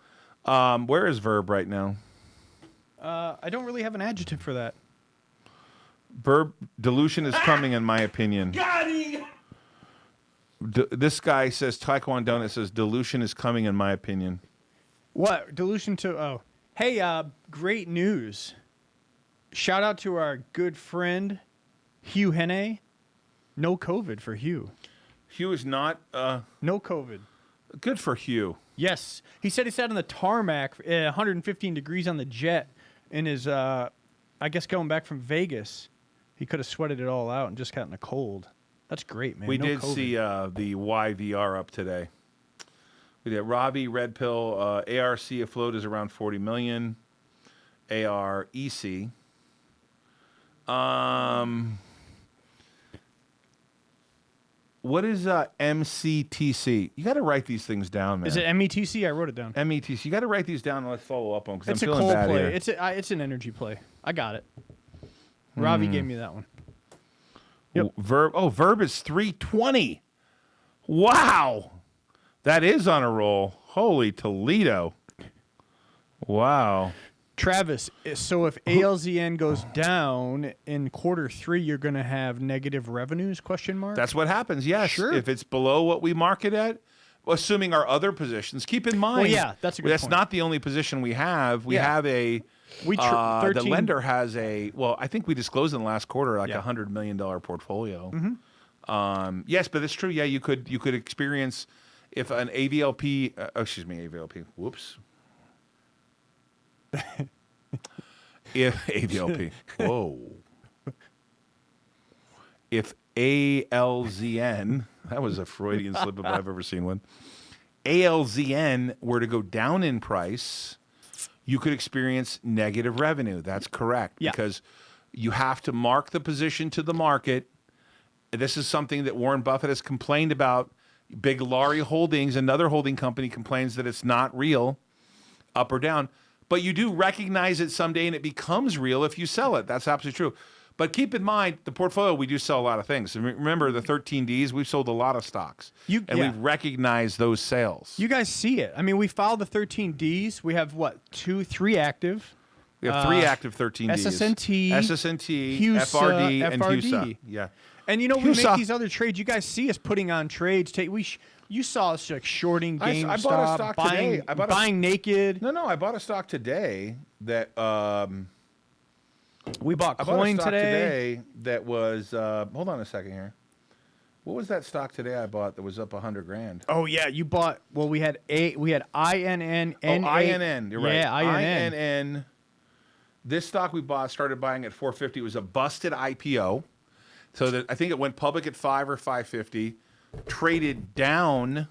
C: where is VERB right now?
B: I don't really have an adjective for that.
C: VERB dilution is coming, in my opinion.
E: Got him!
C: This guy says, Taekwondo says, dilution is coming, in my opinion.
B: What? Dilution to, oh. Hey, great news. Shout out to our good friend, Hugh Henne. No COVID for Hugh.
C: Hugh is not
B: No COVID.
C: good for Hugh.
B: Yes. He said he sat on the tarmac at 115 degrees on the jet in his, I guess going back from Vegas. He could have sweated it all out and just gotten a cold. That's great, man.
C: We
B: No
C: did
B: COVID.
C: see the YVR up today. We did Robbie, Red Pill, ARC afloat is around 40 million. AREC. What is MCTC? You got to write these things down, man.
B: Is it METC? I wrote it down.
C: METC. You got to write these down and let's follow up on them because
B: It's
C: I'm
B: a
C: feeling
B: cold
C: bad
B: play.
C: here.
B: It's an energy play. I got it. Robbie gave me that one. Yep.
C: Verb is 320. Wow. That is on a roll. Holy Toledo. Wow.
B: Travis, so if ALZN goes down in Q3, you're going to have negative revenues, question mark?
C: That's what happens, yes.
B: Sure.
C: If it's below what we market at, assuming our other positions. Keep in mind,
B: Well, yeah, that's a good point.
C: not the only position we have. We have a, the
B: 13
C: lender has a, well, I think we disclosed in the last quarter, like
B: Yeah.
C: $100 million portfolio. Yes, but it's true. Yeah, you could experience if an AVLP, AVLP, whoops. If AVLP, whoa. If ALZN, that was a Freudian slip if I've ever seen one. ALZN were to go down in price, you could experience negative revenue. That's correct.
B: Yeah.
C: Because you have to mark the position to the market. This is something that Warren Buffett has complained about. Big Laurie Holdings, another holding company, complains that it's not real, up or down. But you do recognize it someday and it becomes real if you sell it. That's absolutely true. But keep in mind, the portfolio, we do sell a lot of things. Remember the 13Ds, we've sold a lot of stocks. We recognize those sales.
B: You guys see it. I mean, we filed the 13Ds. We have, 3 active.
C: We have 3 active 13Ds.
B: SSNT,
C: FRD, and
B: FRD.
C: HUSA. Yeah.
B: And, we
C: HUSA.
B: make these other trades. You guys see us putting on trades. You saw us like shorting GameStop,
C: I bought a stock today.
B: buying naked.
C: No, I bought a stock today that
B: We bought
C: I bought a
B: coin
C: stock
B: today.
C: that was hold on a second here. What was that stock today I bought that was up 100 grand?
B: Oh yeah, you bought. Well, we had INN.
C: INN. You're right.
B: Yeah, INN.
C: INN. This stock we started buying at 450. It was a busted IPO. So I think it went public at 5 or 550, traded down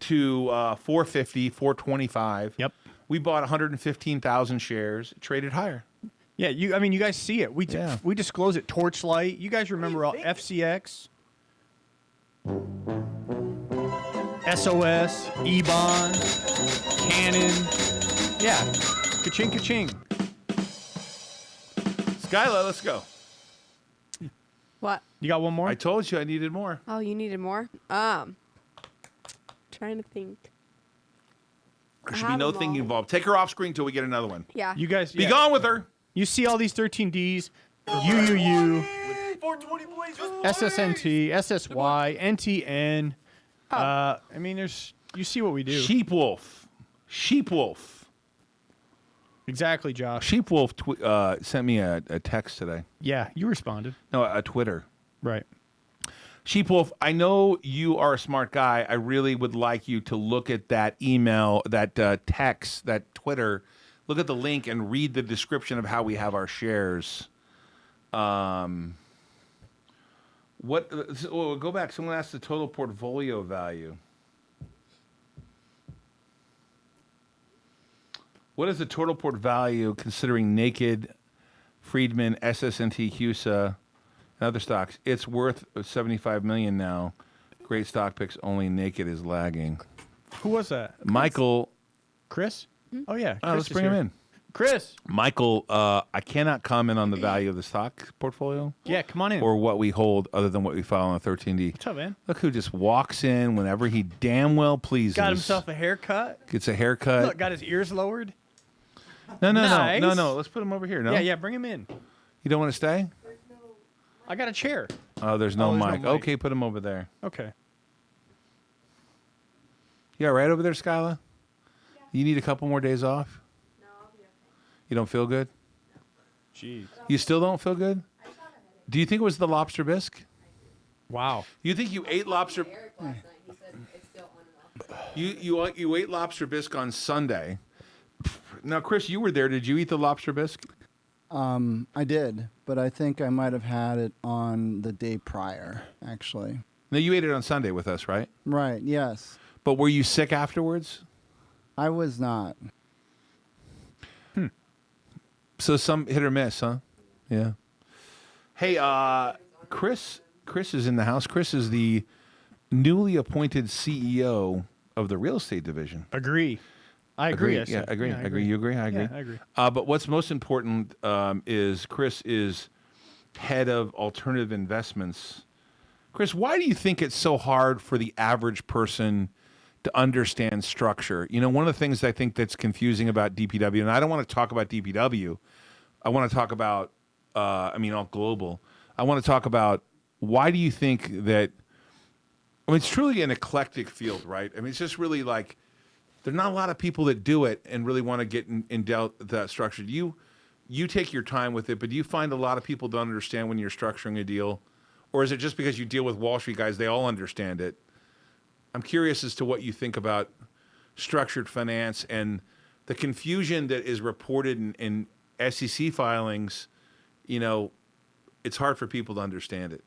C: to 450, 425.
B: Yep.
C: We bought 115,000 shares, traded higher.
B: Yeah, you guys see it. We
C: Yeah.
B: we disclose it. Torchlight. You guys remember all FCX, SOS, E-Bond, Canon. Yeah, ka-ching, ka-ching.
C: Skyla, let's go.
D: What?
B: You got one more?
C: I told you I needed more.
D: Oh, you needed more? Trying to think.
C: There
D: I
C: should be
D: have
C: no
D: them
C: thinking
D: all.
C: involved. Take her off screen till we get another one.
D: Yeah.
B: You guys,
C: Be
B: yeah.
C: gone with her.
B: You see all these 13Ds, UUU, SSNT, SSY, NTN. I mean, you see what we do.
C: Sheep Wolf. Sheep Wolf.
B: Exactly, Josh.
C: Sheep Wolf sent me a text today.
B: Yeah, you responded.
C: No, a Twitter.
B: Right.
C: Sheep Wolf, I know you are a smart guy. I really would like you to look at that email, that text, that Twitter. Look at the link and read the description of how we have our shares. Go back. Someone asked the total portfolio value. What is the total port value considering Naked, Friedman, SSNT, HUSA, and other stocks? It's worth $75 million now. Great stock picks. Only Naked is lagging.
B: Who was that?
C: Michael.
B: Chris? Oh, yeah. Chris
C: Let's
B: is
C: bring him
B: here.
C: in.
B: Chris.
C: Michael, I cannot comment on the value of the stock portfolio
B: Yeah, come on in.
C: or what we hold other than what we file on a 13D.
B: What's up, man?
C: Look who just walks in whenever he damn well pleases.
B: Got himself a haircut.
C: Gets a haircut.
B: Look, got his ears lowered.
C: No.
B: Nice.
C: Let's put him over here. No?
B: Yeah, bring him in.
C: You don't want to stay?
B: I got a chair.
C: Oh, there's no
B: Oh, there's no
C: mic.
B: mic.
C: Okay, put him over there.
B: Okay.
C: You all right over there, Skyla? Yeah. You need a couple more days off?
D: No, I'll be okay.
C: You don't feel good?
B: Jeez.
C: You still don't feel good? Do you think it was the lobster bisque?
B: Wow.
C: You think you ate lobster?
D: Eric last night, he said it's still on and off.
C: You ate lobster bisque on Sunday. Now, Cris, you were there. Did you eat the lobster bisque?
G: I did, but I think I might have had it on the day prior, actually.
C: No, you ate it on Sunday with us, right?
G: Right, yes.
C: But were you sick afterwards?
G: I was not.
C: So some hit or miss, huh? Yeah. Hey, Cris is in the house. Cris is the newly appointed CEO of the real estate division.
B: Agree. I agree. I
C: Yeah,
B: said.
C: agree.
B: Yeah, I
C: agree. You agree? I agree.
B: Yeah, I agree.
C: But what's most important is Cris is head of alternative investments. Cris, why do you think it's so hard for the average person to understand structure? You know, one of the things I think that's confusing about DPW, and I don't want to talk about DPW. I want to talk about, Ault Global. I want to talk about why do you think that, it's truly an eclectic field, right? I mean, it's just really like, there are not a lot of people that do it and really want to get in that structure. You take your time with it, but do you find a lot of people don't understand when you're structuring a deal? Or is it just because you deal with Wall Street guys, they all understand it? I'm curious as to what you think about structured finance and the confusion that is reported in SEC filings. You know, it's hard for people to understand it.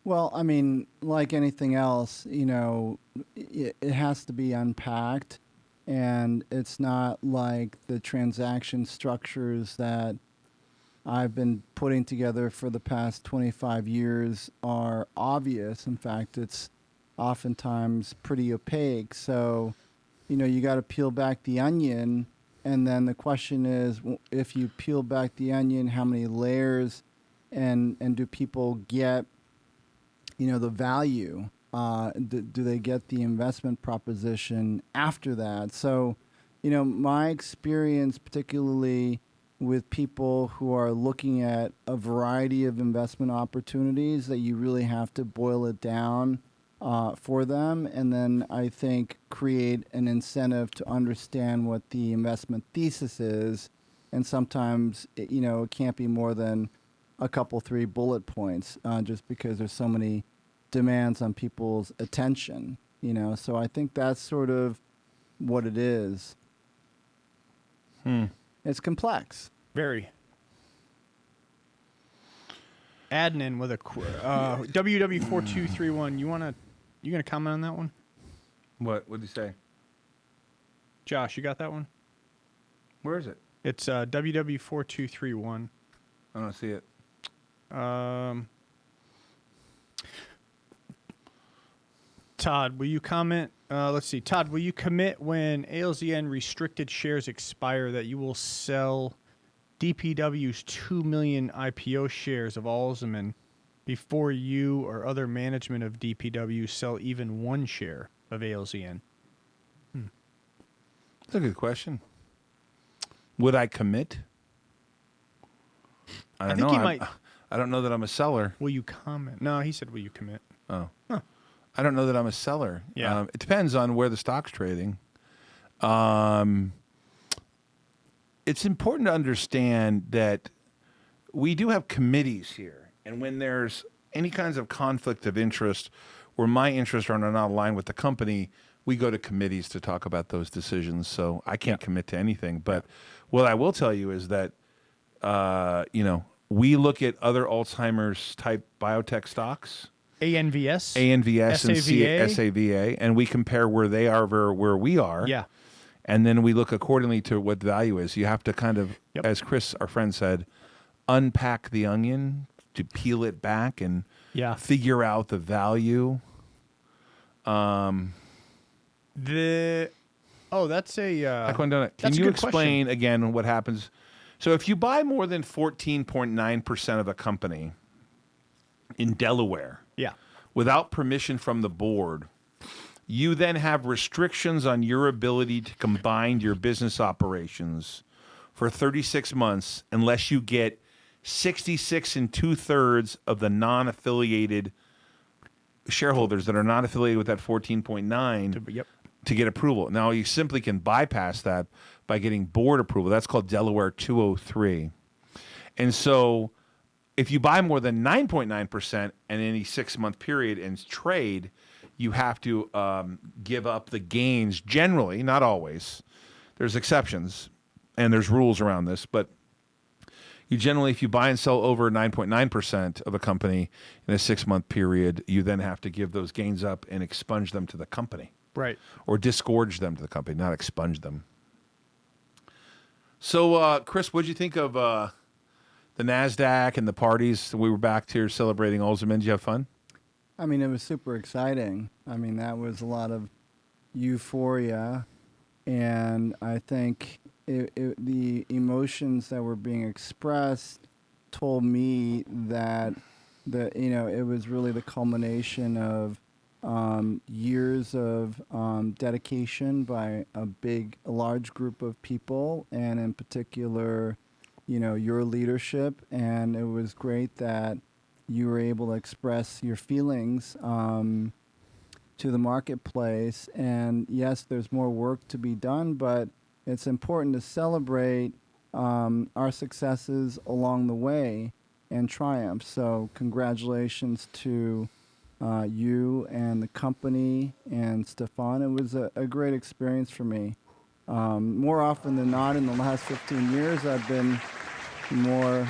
G: Well, I mean, like anything else, you know, it has to be unpacked, and it's not like the transaction structures that I've been putting together for the past 25 years are obvious. In fact, it's oftentimes pretty opaque. So, you know, you got to peel back the onion, and then the question is, if you peel back the onion, how many layers and do people get, you know, the value? Do they get the investment proposition after that? So, you know, my experience, particularly with people who are looking at a variety of investment opportunities, that you really have to boil it down for them, and then I think create an incentive to understand what the investment thesis is. And sometimes, it can't be more than a couple, 3 bullet points, just because there's so many demands on people's attention, So I think that's sort of what it is. It's complex.
B: Very. Adnan with a WW4231. You gonna comment on that one?
C: What did he say?
B: Josh, you got that one?
C: Where is it?
B: It's WW4231.
C: I don't see it.
B: Todd, will you comment? Let's see. Todd, will you commit when ALZN restricted shares expire that you will sell DPW's 2 million IPO shares of ALZN before you or other management of DPW sell even one share of ALZN?
C: That's a good question. Would I commit? I don't
B: think
C: know.
B: he might.
C: I don't know that I'm a seller.
B: Will you comment? No, he said, will you commit?
C: Oh. I don't know that I'm a seller.
B: Yeah.
C: It depends on where the stock's trading. It's important to understand that we do have committees here. And when there's any kinds of conflict of interest where my interests are not aligned with the company, we go to committees to talk about those decisions. So I can't commit to anything. But what I will tell you is that, we look at other Alzheimer's type biotech stocks.
B: ANVS?
C: ANVS and
B: SAVA?
C: SAVA, and we compare where they are where we are.
B: Yeah.
C: And then we look accordingly to what the value is. You have to kind of, as Cris, our friend, said, unpack the onion to peel it back and figure out the value.
B: That's a
C: Can you explain again what happens? So if you buy more than 14.9% of a company in Delaware, without permission from the board, you then have restrictions on your ability to combine your business operations for 36 months unless you get 66 2/3 of the non-affiliated shareholders that are not affiliated with that 14.9 to get approval. Now, you simply can bypass that by getting board approval. That's called Delaware 203. And so if you buy more than 9.9% in any 6-month period and trade, you have to give up the gains generally, not always. There's exceptions, and there's rules around this, but you generally, if you buy and sell over 9.9% of a company in a 6-month period, you then have to give those gains up and expunge them to the company.
B: Right.
C: Or disgorge them to the company, not expunge them. So, Cris, what did you think of the NASDAQ and the parties? We were back here celebrating ALZN. Did you have fun?
G: I mean, it was super exciting. I mean, that was a lot of euphoria, and I think the emotions that were being expressed told me that it was really the culmination of years of dedication by a large group of people, and in particular, your leadership. And it was great that you were able to express your feelings to the marketplace. And yes, there's more work to be done, but it's important to celebrate our successes along the way and triumphs. So congratulations to you and the company and Stefan. It was a great experience for me. More often than not, in the last 15 years, I've been more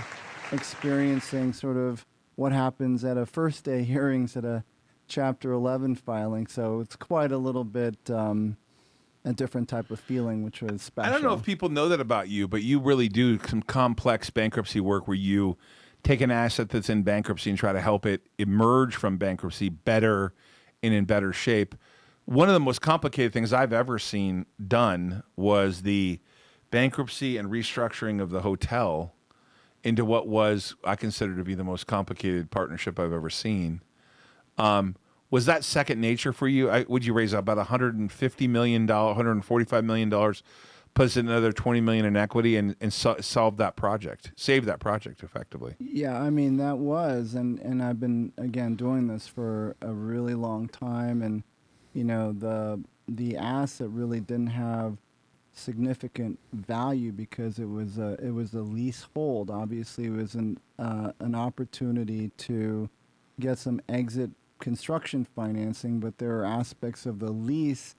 G: experiencing sort of what happens at a first day hearings at a Chapter 11 filing. So it's quite a little bit a different type of feeling, which was special.
C: I don't know if people know that about you, but you really do some complex bankruptcy work where you take an asset that's in bankruptcy and try to help it emerge from bankruptcy better and in better shape. One of the most complicated things I've ever seen done was the bankruptcy and restructuring of the hotel into what was, I consider to be the most complicated partnership I've ever seen. Was that second nature for you? Would you raise about $150 million, $145 million, put another $20 million in equity and solve that project, save that project effectively?
G: Yeah, I mean, that was, and I've been, again, doing this for a really long time, and, the asset really didn't have significant value because it was a leasehold. Obviously, it was an opportunity to get some exit construction financing, but there are aspects of the lease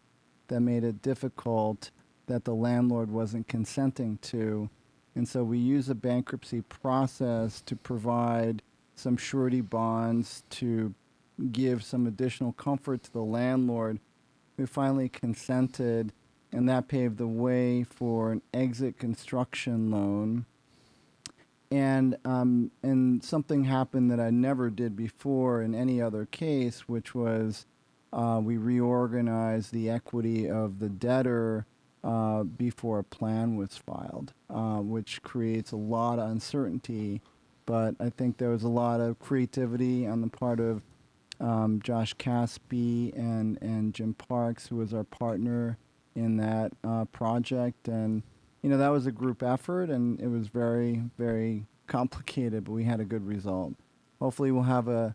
G: that made it difficult that the landlord wasn't consenting to. And so we use a bankruptcy process to provide some surety bonds to give some additional comfort to the landlord, who finally consented, and that paved the way for an exit construction loan. And something happened that I never did before in any other case, which was we reorganized the equity of the debtor before a plan was filed, which creates a lot of uncertainty. But I think there was a lot of creativity on the part of Josh Caspi and Jim Parks, who was our partner in that project. And, that was a group effort, and it was very, very complicated, but we had a good result. Hopefully we'll have a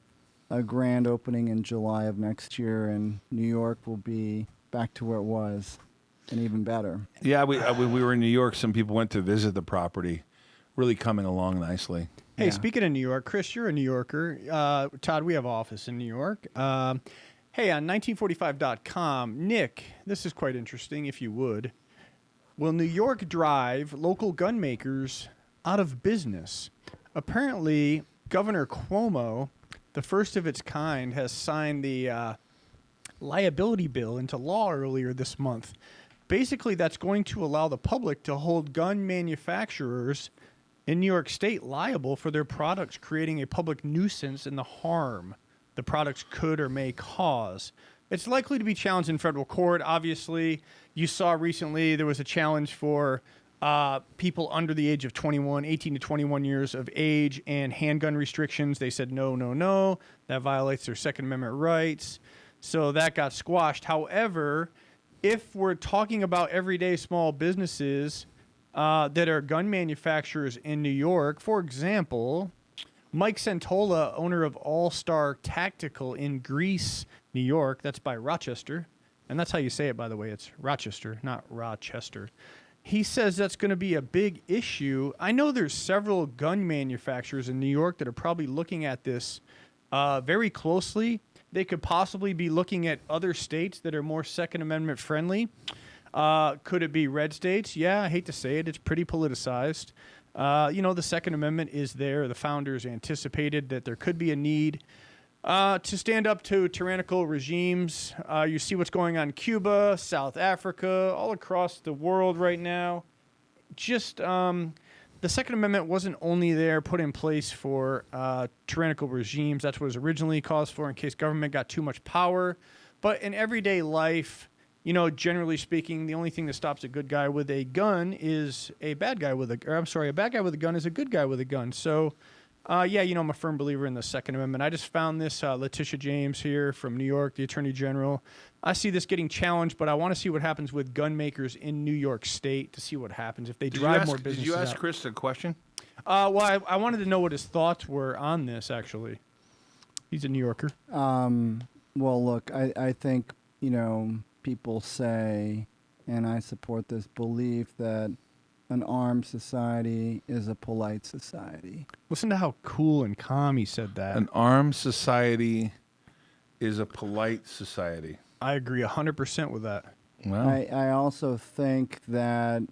G: grand opening in July of next year, and New York will be back to where it was, and even better.
C: Yeah, when we were in New York, some people went to visit the property. Really coming along nicely.
B: Hey,
G: Yeah.
B: speaking of New York, Cris, you're a New Yorker. Todd, we have office in New York. Hey, on 1945.com, Nick, this is quite interesting, if you would. Will New York drive local gun makers out of business? Apparently, Governor Cuomo, the first of its kind, has signed the liability bill into law earlier this month. Basically, that's going to allow the public to hold gun manufacturers in New York State liable for their products creating a public nuisance and the harm the products could or may cause. It's likely to be challenged in federal court. Obviously, you saw recently there was a challenge for people under the age of 21, 18 to 21 years of age, and handgun restrictions. They said, no, that violates their Second Amendment rights. So that got squashed. However, if we're talking about everyday small businesses that are gun manufacturers in New York, for example, Mike Santola, owner of All Star Tactical in Greece, New York, that's by Rochester, and that's how you say it, by the way, it's Rochester, not Rochester. He says that's going to be a big issue. I know there's several gun manufacturers in New York that are probably looking at this very closely. They could possibly be looking at other states that are more Second Amendment friendly. Could it be red states? Yeah, I hate to say it. It's pretty politicized. The Second Amendment is there. The founders anticipated that there could be a need to stand up to tyrannical regimes. You see what's going on in Cuba, South Africa, all across the world right now. Just the Second Amendment wasn't only there put in place for tyrannical regimes. That's what it was originally caused for in case government got too much power. But in everyday life, generally speaking, the only thing that stops a good guy with a gun is a bad guy with a bad guy with a gun is a good guy with a gun. So, I'm a firm believer in the Second Amendment. I just found this Letitia James here from New York, the Attorney General. I see this getting challenged, but I want to see what happens with gun makers in New York State to see what happens if they drive more businesses.
C: Did you ask
B: out.
C: Cris a question?
B: I wanted to know what his thoughts were on this, actually. He's a New Yorker.
G: Well, look, I think, people say, and I support this belief, that an armed society is a polite society.
B: Listen to how cool and calm he said that.
C: An armed society is a polite society.
B: I agree 100% with that.
C: Well,
G: I also think that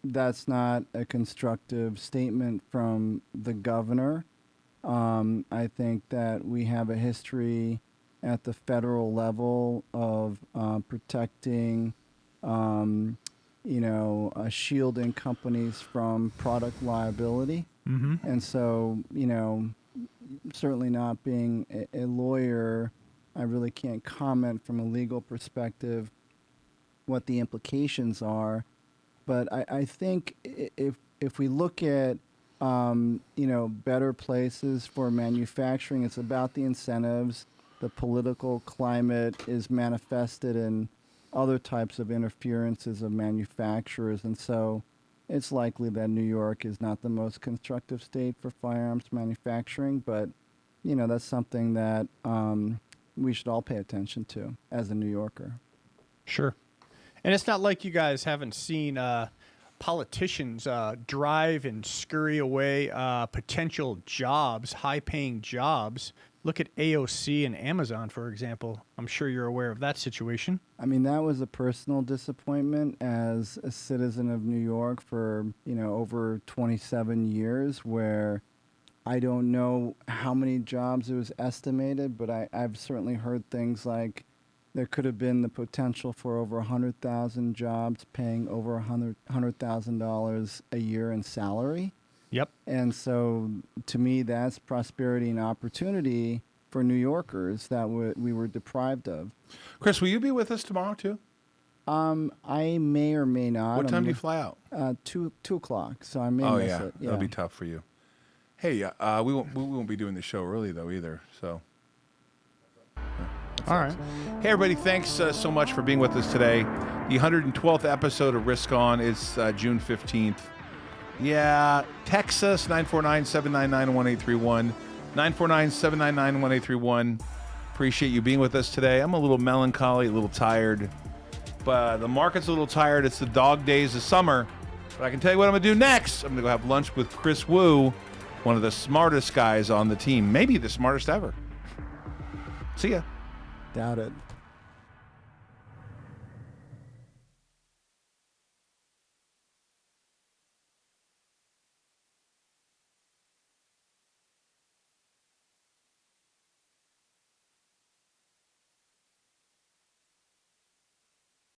G: that's not a constructive statement from the governor. I think that we have a history at the federal level of protecting, shielding companies from product liability.
B: Mm-hmm.
G: And so, certainly not being a lawyer, I really can't comment from a legal perspective what the implications are. But I think if we look at, better places for manufacturing, it's about the incentives. The political climate is manifested in other types of interferences of manufacturers. And so it's likely that New York is not the most constructive state for firearms manufacturing, but, that's something that we should all pay attention to as a New Yorker.
B: Sure. And it's not like you guys haven't seen politicians drive and scurry away potential jobs, high-paying jobs. Look at AOC and Amazon, for example. I'm sure you're aware of that situation.
G: I mean, that was a personal disappointment as a citizen of New York for, over 27 years, where I don't know how many jobs it was estimated, but I've certainly heard things like there could have been the potential for over 100,000 jobs paying over $100,000 a year in salary.
B: Yep.
G: And so, to me, that's prosperity and opportunity for New Yorkers that we were deprived of.
C: Cris, will you be with us tomorrow too?
G: I may or may not.
C: What time do you fly out?
G: 2 o'clock, so I may
C: Oh
G: miss
C: yeah,
G: it.
C: that'll be tough for you. Hey, we won't be doing the show early though either. So.
B: All right.
C: Hey everybody, thanks so much for being with us today. The 112th episode of Risk On. It's June 15th. Yeah, text us 949-799-1831. 949-799-1831. Appreciate you being with us today. I'm a little melancholy, a little tired. But the market's a little tired. It's the dog days of summer. But I can tell you what I'm going to do next. I'm going to go have lunch with Chris Wu, one of the smartest guys on the team. Maybe the smartest ever. See ya.
G: Doubt it.